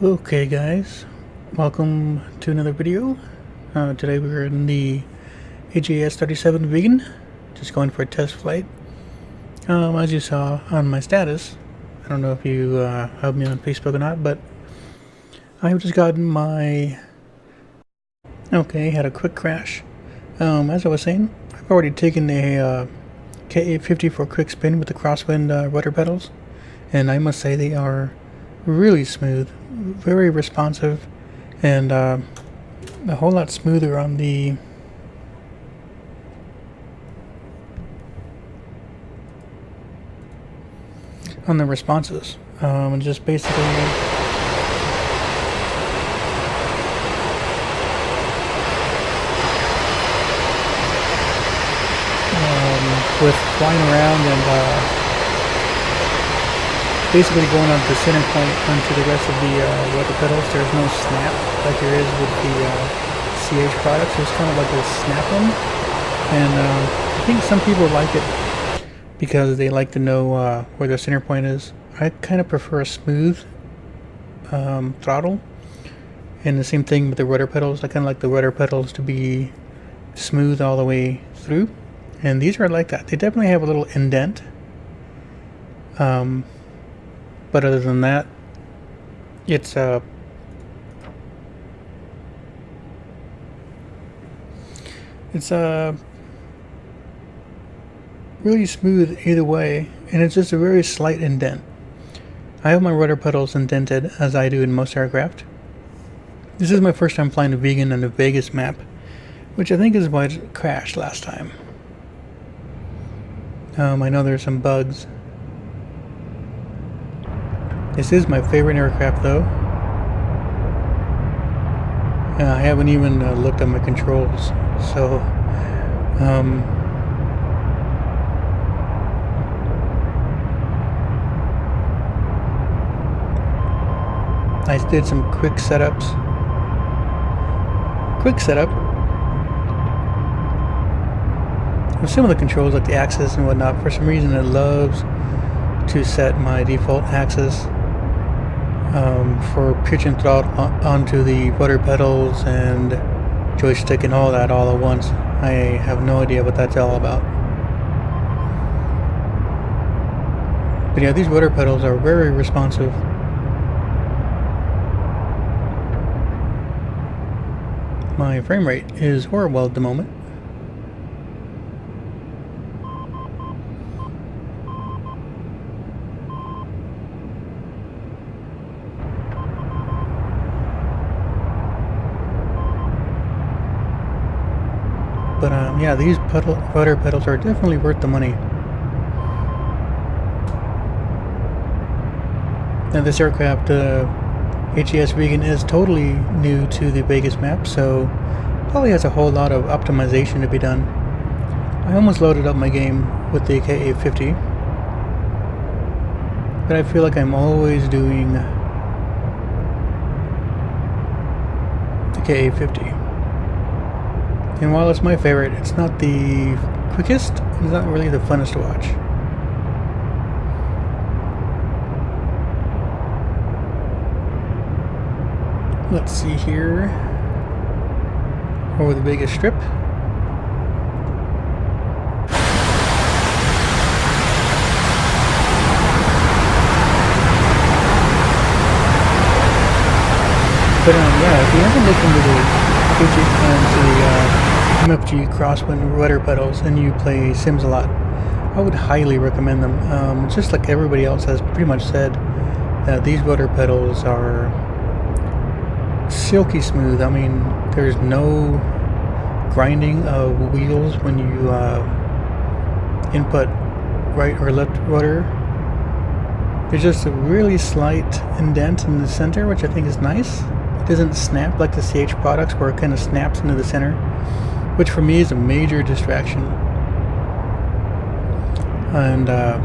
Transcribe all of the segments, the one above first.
Okay guys, welcome to another video. Today we're in the ajs-viggen, just going for a test flight. As you saw on my status, I don't know if you have me on Facebook or not, but I've just gotten my... had a quick crash. As I was saying, I've already taken a KA-50 for a quick spin with the Crosswind rudder pedals, and I must say they are really smooth, very responsive, and a whole lot smoother on the responses. Just basically with flying around and basically going on the center point onto the rest of the rudder pedals, there's no snap like there is with the CH products. There's kind of like a snap one, and I think some people like it because they like to know where the center point is. I kind of prefer a smooth throttle, and the same thing with the rudder pedals. I kind of like the rudder pedals to be smooth all the way through, and these are like that. They definitely have a little indent. But other than that, it's really smooth either way, and it's just a very slight indent. I have my rudder pedals indented as I do in most aircraft. This is my first time flying a Viggen on a Vegas map, which I think is why it crashed last time. I know there's some bugs. This is my favorite aircraft though. I haven't even looked at my controls, so I did some quick setups. Quick setup with some of the controls like the axis and whatnot. For some reason it loves to set my default axis for pitch and throttle onto the rudder pedals and joystick and all that all at once. I have no idea what that's all about. But yeah, these rudder pedals are very responsive. My frame rate is horrible at the moment. But yeah, these rudder pedals are definitely worth the money. Now this aircraft, ajs-viggen, is totally new to the Vegas map, so probably has a whole lot of optimization to be done. I almost loaded up my game with the KA-50, but I feel like I'm always doing the KA-50. And while it's my favorite, it's not the quickest, it's not really the funnest to watch. Let's see here. Over the Vegas Strip. But yeah, if you haven't looked into the Mfg Crosswind rudder pedals and you play Sims a lot, I would highly recommend them. Just like everybody else has pretty much said, these rudder pedals are silky smooth. I mean, there's no grinding of wheels when you input right or left rudder. There's just a really slight indent in the center, which I think is nice. It doesn't snap like the CH products where it kind of snaps into the center, which for me is a major distraction. And I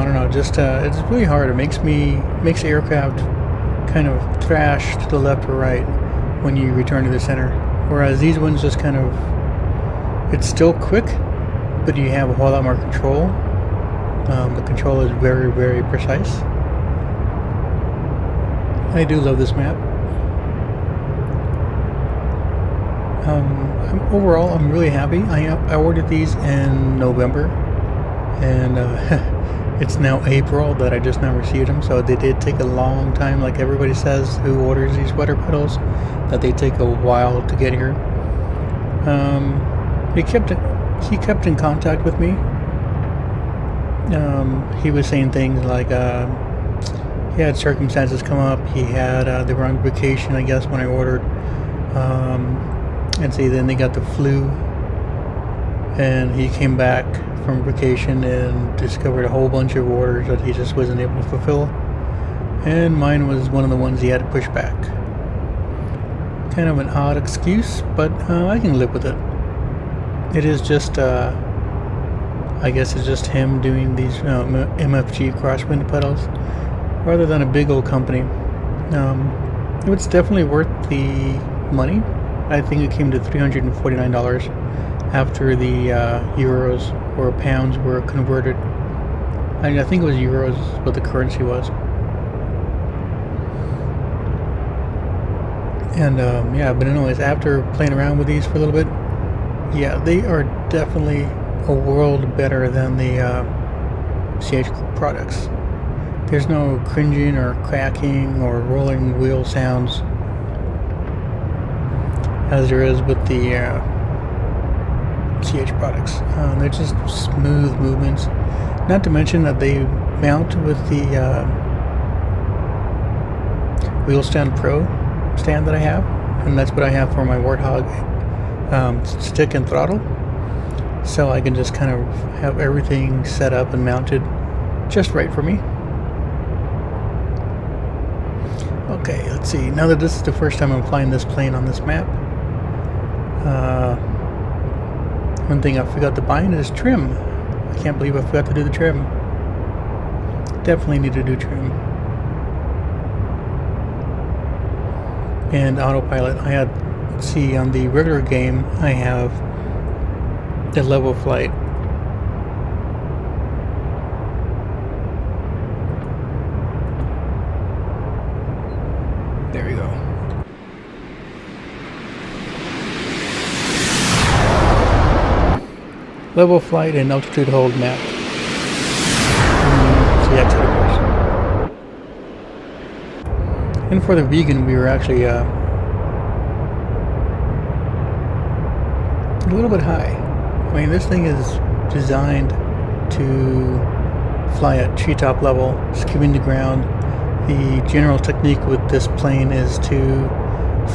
don't know, just it's really hard. It makes the aircraft kind of thrash to the left or right when you return to the center. Whereas these ones just kind of, it's still quick, but you have a whole lot more control. The control is very, very precise. I do love this map. Overall, I'm really happy. I ordered these in November, and it's now April that I just now received them, so they did take a long time, like everybody says who orders these weather pedals, that they take a while to get here. He kept in contact with me. He was saying things like he had circumstances come up. He had they were on vacation, I guess, when I ordered. And see, then they got the flu, and he came back from vacation and discovered a whole bunch of orders that he just wasn't able to fulfill. And mine was one of the ones he had to push back. Kind of an odd excuse, but I can live with it. It is just, I guess it's just him doing these Mfg Crosswind pedals rather than a big old company. It's definitely worth the money. I think it came to $349 after the euros or pounds were converted. I think it was euros what the currency was. And yeah, but anyways, after playing around with these for a little bit, yeah, they are definitely a world better than the CH products. There's no cringing or cracking or rolling wheel sounds as there is with the CH products. They're just smooth movements. Not to mention that they mount with the Wheel Stand Pro stand that I have, and that's what I have for my Warthog stick and throttle. So I can just kind of have everything set up and mounted just right for me. Okay, let's see. Now that this is the first time I'm flying this plane on this map, one thing I forgot to buy is trim. I can't believe I forgot to do the trim. Definitely need to do trim. And autopilot. I had, see, on the regular game, I have the level flight. There we go. Level flight and altitude hold map. See activity course. And for the vegan, we were actually a little bit high. I mean, this thing is designed to fly at treetop level, skimming the ground. The general technique with this plane is to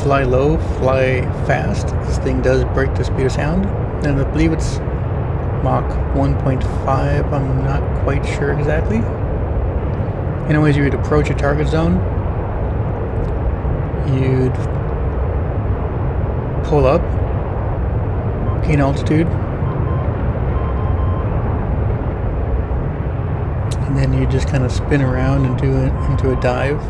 fly low, fly fast. This thing does break the speed of sound, and I believe it's Mach 1.5, I'm not quite sure exactly. Anyways, you would approach a target zone, you'd pull up, gain altitude, and then you just kind of spin around and do it into a dive.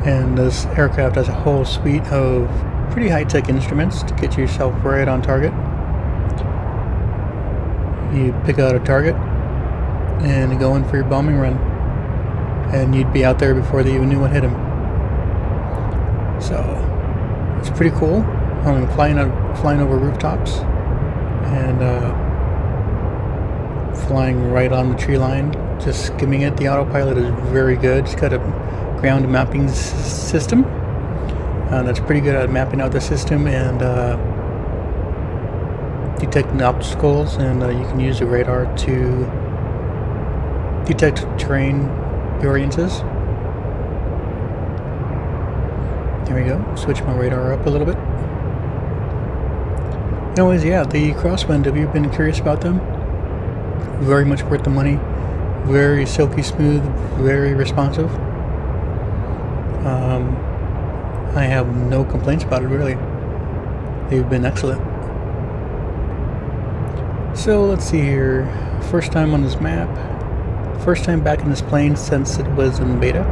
And this aircraft has a whole suite of pretty high-tech instruments to get yourself right on target. You pick out a target and go in for your bombing run, and you'd be out there before they even knew what hit him. So it's pretty cool. I'm flying over rooftops and flying right on the tree line, just skimming it. The autopilot is very good. It's got a ground mapping system that's pretty good at mapping out the system and detecting obstacles, and you can use the radar to detect terrain variances. There we go. Switch my radar up a little bit. Anyways, yeah, the Crosswind, have you been curious about them? Very much worth the money. Very silky smooth, very responsive. I have no complaints about it, really. They've been excellent. So let's see here. First time on this map. First time back in this plane since it was in beta.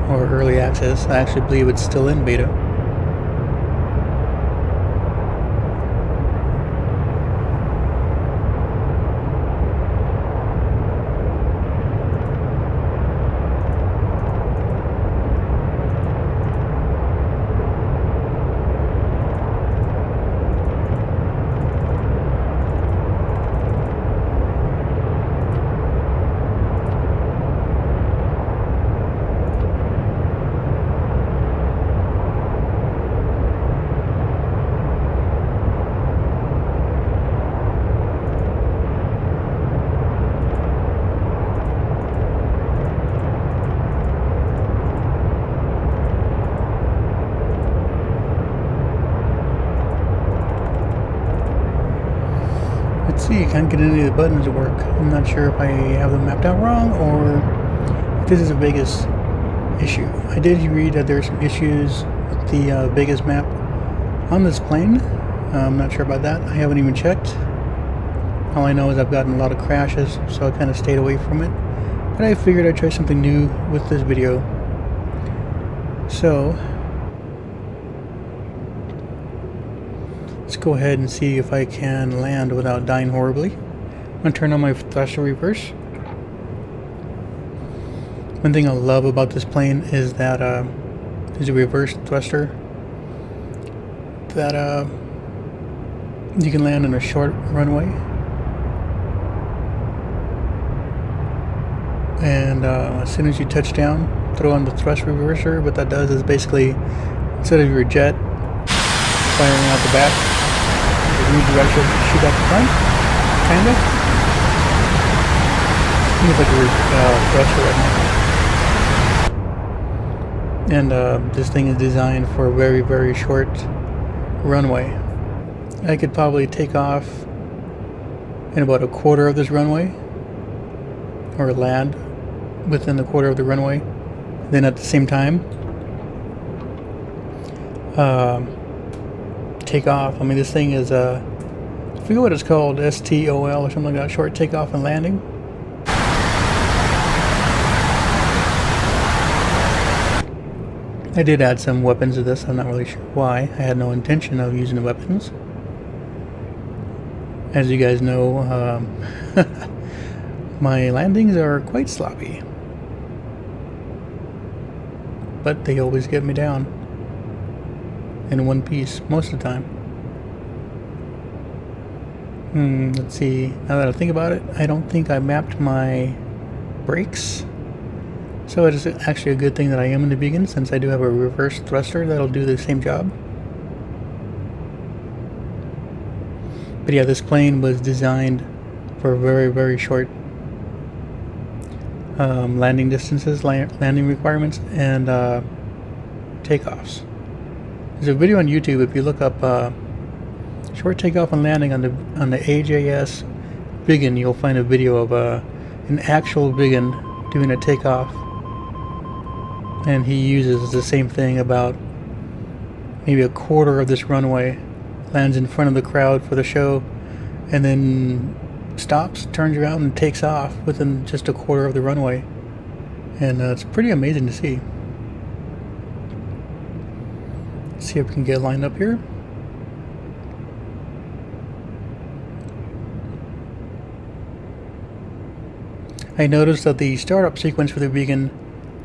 Or early access. I actually believe it's still in beta. Let's see, I can't get any of the buttons to work. I'm not sure if I have them mapped out wrong or if this is the biggest issue. I did read that there's some issues with the biggest map on this plane. I'm not sure about that. I haven't even checked. All I know is I've gotten a lot of crashes, so I kind of stayed away from it. But I figured I'd try something new with this video. So let's go ahead and see if I can land without dying horribly. I'm going to turn on my thruster reverse. One thing I love about this plane is that there's a reverse thruster that you can land on a short runway. And as soon as you touch down, throw on the thrust reverser. What that does is basically, instead of your jet firing out the back, you redirect it, shoot out the front, kind of. Seems like a thruster right now. And this thing is designed for a very, very short runway. I could probably take off in about a quarter of this runway, or land within the quarter of the runway. Then at the same time, take off. I mean, this thing is I forget what it's called, STOL or something like that, short takeoff and landing. I did add some weapons to this. I'm not really sure why. I had no intention of using the weapons. As you guys know, my landings are quite sloppy, but they always get me down in one piece most of the time. Let's see, now that I think about it, I don't think I mapped my brakes, so it is actually a good thing that I am in the Viggen, since I do have a reverse thruster that'll do the same job. But yeah, this plane was designed for very, very short landing distances, landing requirements, and takeoffs. There's a video on YouTube. If you look up short takeoff and landing on the ajs-viggen, you'll find a video of an actual Viggen doing a takeoff, and he uses the same thing. About maybe a quarter of this runway, lands in front of the crowd for the show, and then stops, turns around, and takes off within just a quarter of the runway. And it's pretty amazing to see. Let's see if we can get lined up here. I noticed that the startup sequence for the Viggen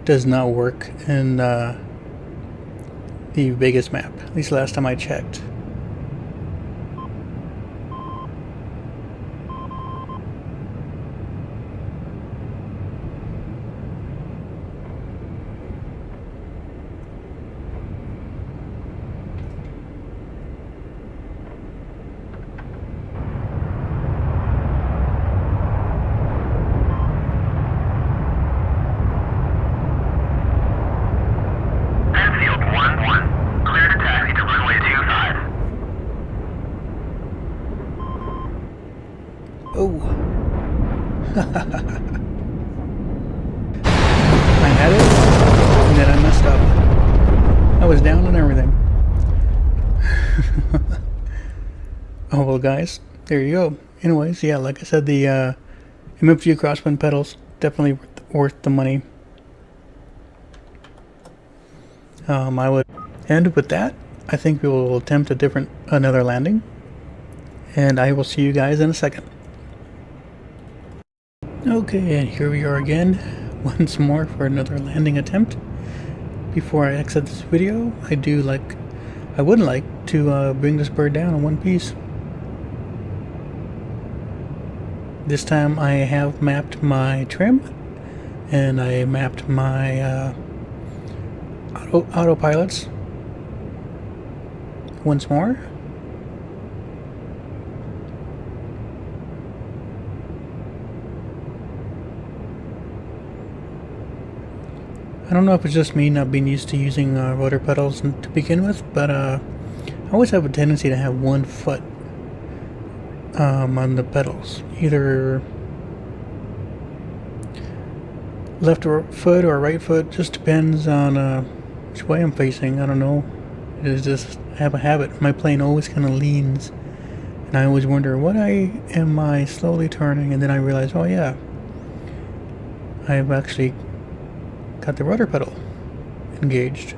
does not work in the Vegas map, at least last time I checked. Oh. I had it, and then I messed up. I was down and everything. Oh well, guys, there you go. Anyways, yeah, like I said, the Mfg Crosswind pedals, definitely worth the money. I would end with that. I think we will attempt another landing, and I will see you guys in a second. Okay, and here we are again, once more for another landing attempt. Before I exit this video, I would like to bring this bird down in one piece. This time I have mapped my trim, and I mapped my autopilots once more. I don't know if it's just me not being used to using rudder pedals to begin with, but I always have a tendency to have one foot on the pedals, either left or foot or right foot, just depends on which way I'm facing. I don't know. It is just, I have a habit. My plane always kind of leans, and I always wonder, what am I slowly turning? And then I realize, oh yeah, I've actually got the rudder pedal engaged.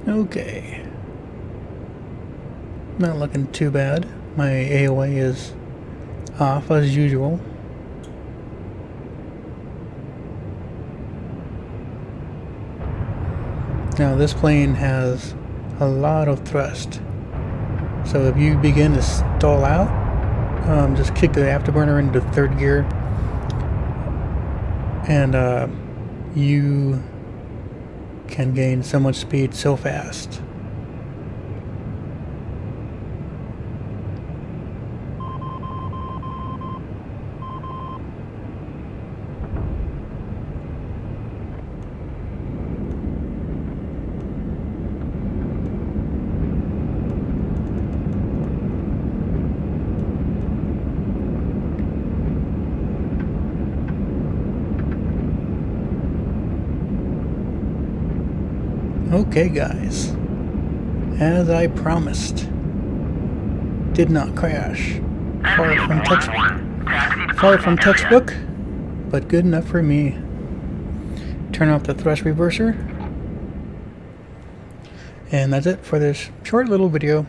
Okay. Not looking too bad. My AOA is off as usual. Now this plane has a lot of thrust, so if you begin to stall out, just kick the afterburner into third gear, and you can gain so much speed so fast. Okay guys, as I promised, did not crash. Far from textbook, but good enough for me. Turn off the thrust reverser, and that's it for this short little video.